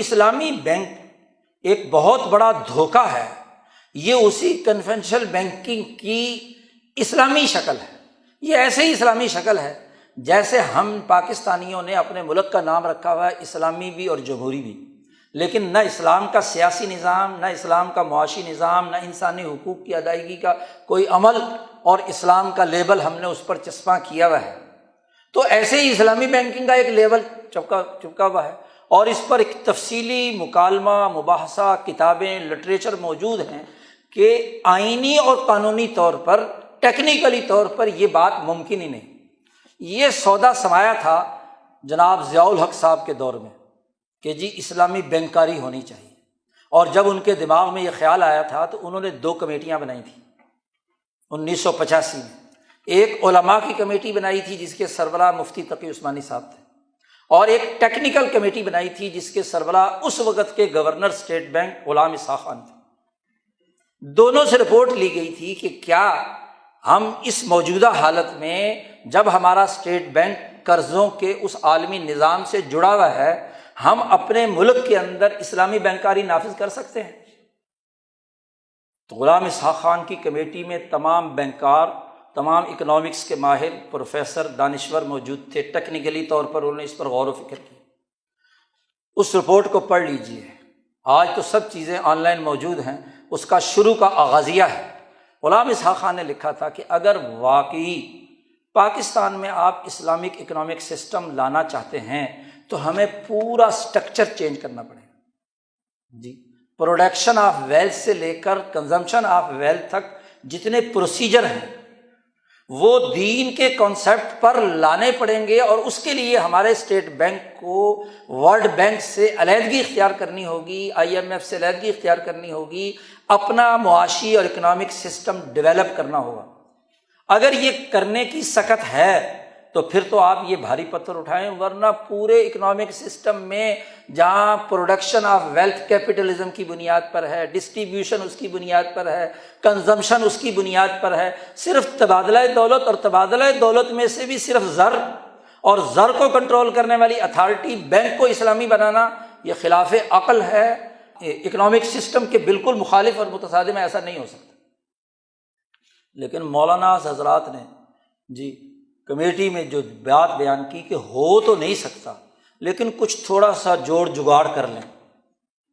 اسلامی بینک ایک بہت بڑا دھوکہ ہے، یہ اسی کنونشنل بینکنگ کی اسلامی شکل ہے۔ یہ ایسے ہی اسلامی شکل ہے جیسے ہم پاکستانیوں نے اپنے ملک کا نام رکھا ہوا ہے اسلامی بھی اور جمہوری بھی، لیکن نہ اسلام کا سیاسی نظام، نہ اسلام کا معاشی نظام، نہ انسانی حقوق کی ادائیگی کا کوئی عمل، اور اسلام کا لیبل ہم نے اس پر چسپاں کیا ہوا ہے۔ تو ایسے ہی اسلامی بینکنگ کا ایک لیبل چپکا ہوا ہے، اور اس پر ایک تفصیلی مکالمہ، مباحثہ، کتابیں، لٹریچر موجود ہیں کہ آئینی اور قانونی طور پر، ٹیکنیکلی طور پر یہ بات ممکن ہی نہیں۔ یہ سودا سمایا تھا جناب ضیاء الحق صاحب کے دور میں کہ جی اسلامی بینکاری ہونی چاہیے، اور جب ان کے دماغ میں یہ خیال آیا تھا تو انہوں نے 2 کمیٹیاں بنائی تھیں 1985 میں۔ ایک علماء کی کمیٹی بنائی تھی جس کے سربراہ مفتی تقی عثمانی صاحب تھے، اور ایک ٹیکنیکل کمیٹی بنائی تھی جس کے سربراہ اس وقت کے governor state bank Ghulam Ishaq Khan تھے۔ دونوں سے رپورٹ لی گئی تھی کہ کیا ہم اس موجودہ حالت میں جب ہمارا اسٹیٹ بینک قرضوں کے اس عالمی نظام سے جڑا ہوا ہے، ہم اپنے ملک کے اندر اسلامی بینکاری نافذ کر سکتے ہیں؟ تو غلام اسحاق خان کی کمیٹی میں تمام بینکار، تمام اکنامکس کے ماہر، پروفیسر، دانشور موجود تھے۔ ٹیکنیکلی طور پر انہوں نے اس پر غور و فکر کی۔ اس رپورٹ کو پڑھ لیجئے، آج تو سب چیزیں آن لائن موجود ہیں، اس کا شروع کا آغازیہ ہے۔ غلام اسحاق خان نے لکھا تھا کہ اگر واقعی پاکستان میں آپ اسلامک اکنامک سسٹم لانا چاہتے ہیں تو ہمیں پورا سٹرکچر چینج کرنا پڑے گا جی۔ پروڈکشن آف ویلتھ سے لے کر کنزمپشن آف ویلتھ تک جتنے پروسیجر ہیں وہ دین کے کانسیپٹ پر لانے پڑیں گے، اور اس کے لیے ہمارے اسٹیٹ بینک کو ورلڈ بینک سے علیحدگی اختیار کرنی ہوگی، IMF سے علیحدگی اختیار کرنی ہوگی، اپنا معاشی اور اکنامک سسٹم ڈیولپ کرنا ہوگا۔ اگر یہ کرنے کی سکت ہے تو پھر تو آپ یہ بھاری پتھر اٹھائیں، ورنہ پورے اکنامک سسٹم میں جہاں پروڈکشن آف ویلتھ کیپٹلزم کی بنیاد پر ہے، ڈسٹریبیوشن اس کی بنیاد پر ہے، کنزمپشن اس کی بنیاد پر ہے، صرف تبادلہ دولت، اور تبادلہ دولت میں سے بھی صرف زر، اور زر کو کنٹرول کرنے والی اتھارٹی بینک کو اسلامی بنانا، یہ خلاف عقل ہے، اکنامک سسٹم کے بالکل مخالف اور متصادم ہے، ایسا نہیں ہو سکتا۔ لیکن مولانا حضرات نے جی کمیٹی میں جو بات بیان کی کہ ہو تو نہیں سکتا لیکن کچھ تھوڑا سا جوڑ جگاڑ کر لیں،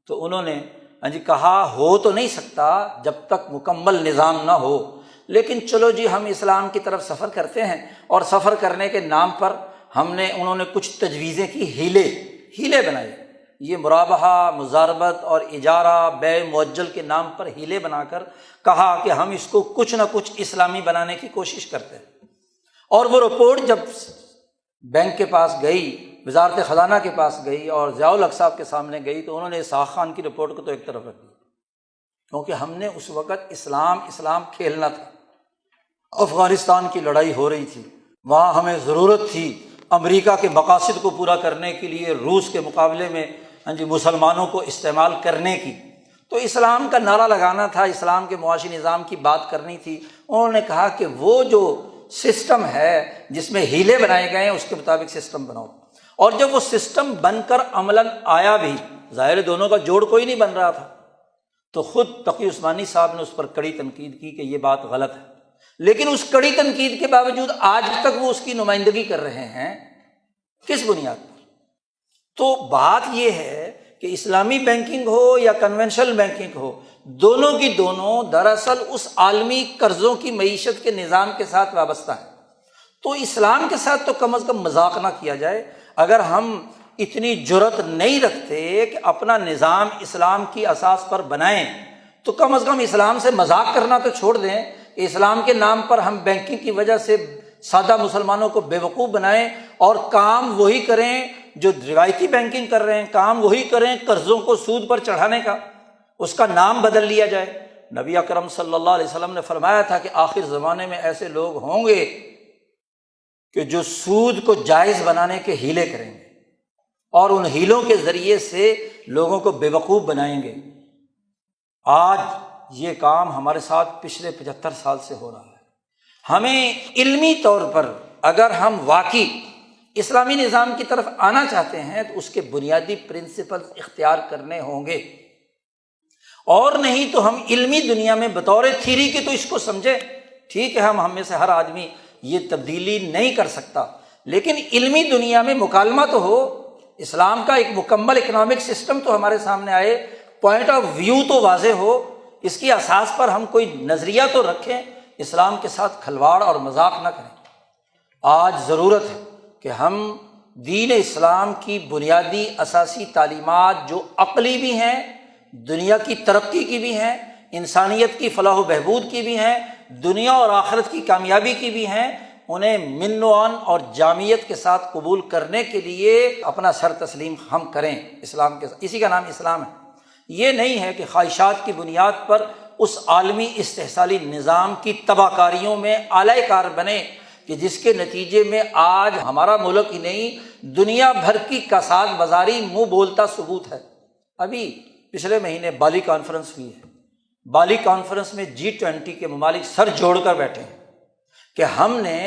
تو انہوں نے جی کہا ہو تو نہیں سکتا جب تک مکمل نظام نہ ہو، لیکن چلو جی ہم اسلام کی طرف سفر کرتے ہیں، اور سفر کرنے کے نام پر انہوں نے کچھ تجویزیں کی، ہیلے بنائے، یہ مرابحہ، مزاربت اور اجارہ، بیع مؤجل کے نام پر ہیلے بنا کر کہا کہ ہم اس کو کچھ نہ کچھ اسلامی بنانے کی کوشش کرتے ہیں۔ اور وہ رپورٹ جب بینک کے پاس گئی، وزارت خزانہ کے پاس گئی اور ضیاء الحق صاحب کے سامنے گئی، تو انہوں نے اسحاق خان کی رپورٹ کو تو ایک طرف رکھ دیا، کیونکہ ہم نے اس وقت اسلام کھیلنا تھا۔ افغانستان کی لڑائی ہو رہی تھی، وہاں ہمیں ضرورت تھی امریکہ کے مقاصد کو پورا کرنے کے لیے روس کے مقابلے میں مسلمانوں کو استعمال کرنے کی، تو اسلام کا نعرہ لگانا تھا، اسلام کے معاشی نظام کی بات کرنی تھی۔ انہوں نے کہا کہ وہ جو سسٹم ہے جس میں ہیلے بنائے گئے ہیں اس کے مطابق سسٹم بناؤ، اور جب وہ سسٹم بن کر عملاً آیا بھی، ظاہر دونوں کا جوڑ کوئی نہیں بن رہا تھا، تو خود تقی عثمانی صاحب نے اس پر کڑی تنقید کی کہ یہ بات غلط ہے، لیکن اس کڑی تنقید کے باوجود آج تک وہ اس کی نمائندگی کر رہے ہیں، کس بنیاد پر؟ تو بات یہ ہے کہ اسلامی بینکنگ ہو یا کنونشنل بینکنگ ہو، دونوں کی دونوں دراصل اس عالمی قرضوں کی معیشت کے نظام کے ساتھ وابستہ ہے۔ تو اسلام کے ساتھ تو کم از کم مذاق نہ کیا جائے۔ اگر ہم اتنی جرأت نہیں رکھتے کہ اپنا نظام اسلام کی اساس پر بنائیں، تو کم از کم اسلام سے مذاق کرنا تو چھوڑ دیں کہ اسلام کے نام پر ہم بینکنگ کی وجہ سے سادہ مسلمانوں کو بیوقوف بنائیں، اور کام وہی کریں جو روایتی بینکنگ کر رہے ہیں، کام وہی کریں قرضوں کو سود پر چڑھانے کا، اس کا نام بدل لیا جائے۔ نبی اکرم صلی اللہ علیہ وسلم نے فرمایا تھا کہ آخر زمانے میں ایسے لوگ ہوں گے کہ جو سود کو جائز بنانے کے ہیلے کریں گے، اور ان ہیلوں کے ذریعے سے لوگوں کو بیوقوف بنائیں گے۔ آج یہ کام ہمارے ساتھ پچھلے 75 سال سے ہو رہا ہے۔ ہمیں علمی طور پر اگر ہم واقعی اسلامی نظام کی طرف آنا چاہتے ہیں تو اس کے بنیادی پرنسپلز اختیار کرنے ہوں گے، اور نہیں تو ہم علمی دنیا میں بطور تھیری کے تو اس کو سمجھیں، ٹھیک ہے ہم میں سے ہر آدمی یہ تبدیلی نہیں کر سکتا، لیکن علمی دنیا میں مکالمہ تو ہو، اسلام کا ایک مکمل اکنامک سسٹم تو ہمارے سامنے آئے، پوائنٹ آف ویو تو واضح ہو، اس کی اساس پر ہم کوئی نظریہ تو رکھیں، اسلام کے ساتھ کھلواڑ اور مذاق نہ کریں۔ آج ضرورت ہے کہ ہم دین اسلام کی بنیادی اساسی تعلیمات جو عقلی بھی ہیں، دنیا کی ترقی کی بھی ہیں، انسانیت کی فلاح و بہبود کی بھی ہیں، دنیا اور آخرت کی کامیابی کی بھی ہیں، انہیں من و عن اور جامعیت کے ساتھ قبول کرنے کے لیے اپنا سر تسلیم ہم کریں اسلام کے ساتھ۔ اسی کا نام اسلام ہے۔ یہ نہیں ہے کہ خواہشات کی بنیاد پر اس عالمی استحصالی نظام کی تباہ کاریوں میں اعلی کار بنے کہ جس کے نتیجے میں آج ہمارا ملک ہی نہیں دنیا بھر کی کساد بازاری منہ بولتا ثبوت ہے۔ ابھی پچھلے مہینے بالی کانفرنس ہوئی ہے، بالی کانفرنس میں G20 کے ممالک سر جوڑ کر بیٹھے ہیں کہ ہم نے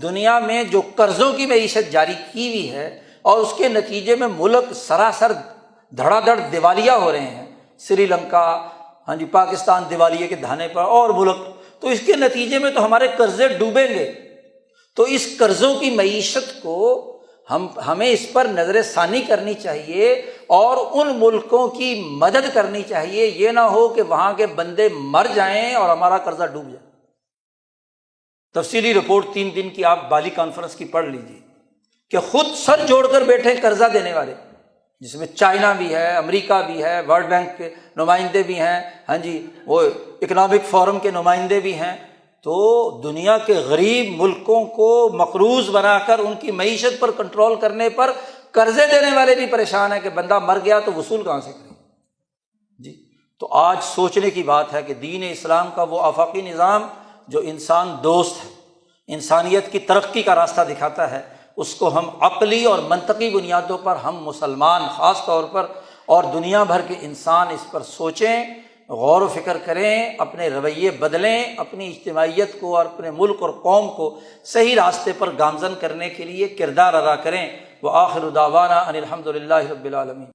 دنیا میں جو قرضوں کی معیشت جاری کی ہوئی ہے اور اس کے نتیجے میں ملک سراسر دھڑا دھڑ دیوالیہ ہو رہے ہیں، سری لنکا، پاکستان دیوالیے کے دہانے پر، اور ملک، تو اس کے نتیجے میں تو ہمارے قرضے ڈوبیں گے۔ تو اس قرضوں کی معیشت کو ہمیں اس پر نظر ثانی کرنی چاہیے اور ان ملکوں کی مدد کرنی چاہیے، یہ نہ ہو کہ وہاں کے بندے مر جائیں اور ہمارا قرضہ ڈوب جائے۔ تفصیلی رپورٹ 3 دن کی آپ بالی کانفرنس کی پڑھ لیجیے کہ خود سر جوڑ کر بیٹھے قرضہ دینے والے، جس میں چائنا بھی ہے، امریکہ بھی ہے، ورلڈ بینک کے نمائندے بھی ہیں، وہ اکنامک فورم کے نمائندے بھی ہیں۔ تو دنیا کے غریب ملکوں کو مقروض بنا کر ان کی معیشت پر کنٹرول کرنے پر قرضے دینے والے بھی پریشان ہیں کہ بندہ مر گیا تو وصول کہاں سے کریں۔ تو آج سوچنے کی بات ہے کہ دین اسلام کا وہ آفاقی نظام جو انسان دوست ہے، انسانیت کی ترقی کا راستہ دکھاتا ہے، اس کو ہم عقلی اور منطقی بنیادوں پر ہم مسلمان خاص طور پر اور دنیا بھر کے انسان اس پر سوچیں، غور و فکر کریں، اپنے رویے بدلیں، اپنی اجتماعیت کو اور اپنے ملک اور قوم کو صحیح راستے پر گامزن کرنے کے لیے کردار ادا کریں۔ وآخر دعوانا ان الحمد للہ رب العالمین۔